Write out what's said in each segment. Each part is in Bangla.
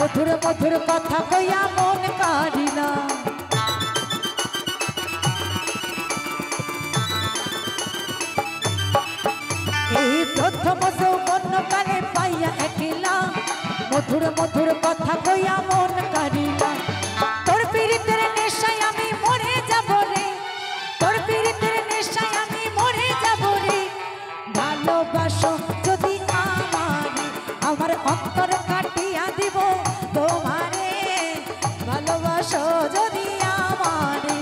मधुर मधुर कथा कइया मन कारिना प्रथम सौवन काले पाइया एकला मधुर मधुर कथा कइया मन कारिना तोर पीड़ितेर नेशाय आमी मरे যাব रे तोर पीड़ितेर नेशाय आमी मरे যাব रे भालोबासो जदि आमारे आमार अंतर काटिया দিব তোমারে ভালোবাসো যদি আমারে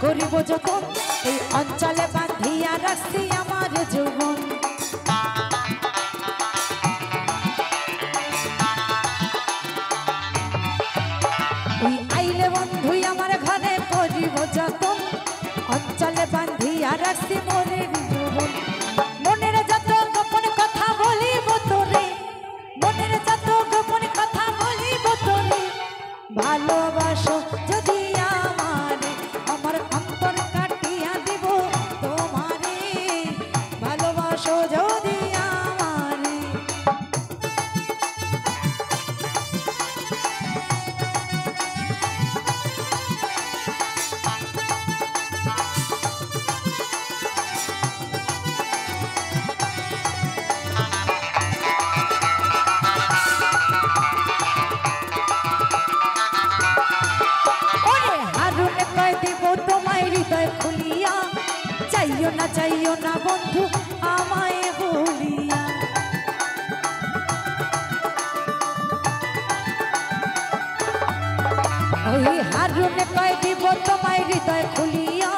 करिब जतन এই অঞ্চলে বাঁধিয়া রাখছি আমার জীবন ওই আইলে বন্ধু আমার ঘরে করিব যতন অঞ্চলে বাঁধিয়া রাখছি মনের জীবন মনের যত গোপন কথা বলিব তোরে মনের যত গোপন কথা বলিব তোরে ভালোবাসো যদি আমারে আমার অন্তর কাটিয়া দিব তোমারে ভালোবাসো যদি আমারে चाहिए ना बंधु आमाय भूलिया ओई हारुन कय দিব তোমায় হৃদয় খুলিয়া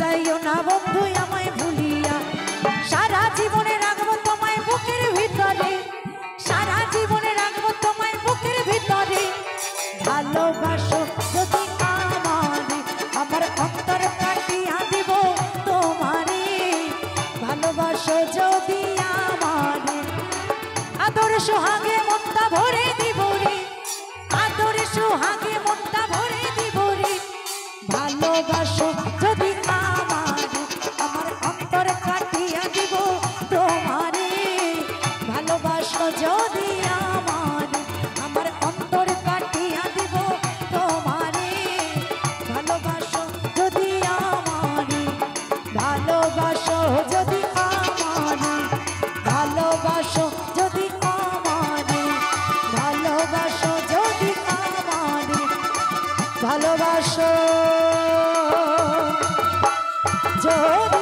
যাইও না বন্ধু আমায় ভুলিয়া সারা জীবনে রাখবো তোমায় বুকের ভিতরে সারা জীবনে রাখবো তোমায় বুকের ভিতরে ভালোবাসো যদি আমারে আমার অন্তর কাটিয়া দিব তোমারে ভালোবাসো যদি আমারে আদর সোহাগে মনটা ভরে দিব রে আদর সোহাগে মনটা ভরে দিব রে ভালোবাসো যদি আমারে আমার অন্তর কাটিয়া দিব তোমারে ভালোবাসো যদি আমারে আমার অন্তর কাটিয়া দিব তোমারে ভালোবাসো যদি আমারে ভালোবাসো যদি আমারে ভালোবাসো যদি আমারে ভালোবাসো যদি আমারে ভালোবাসো যদি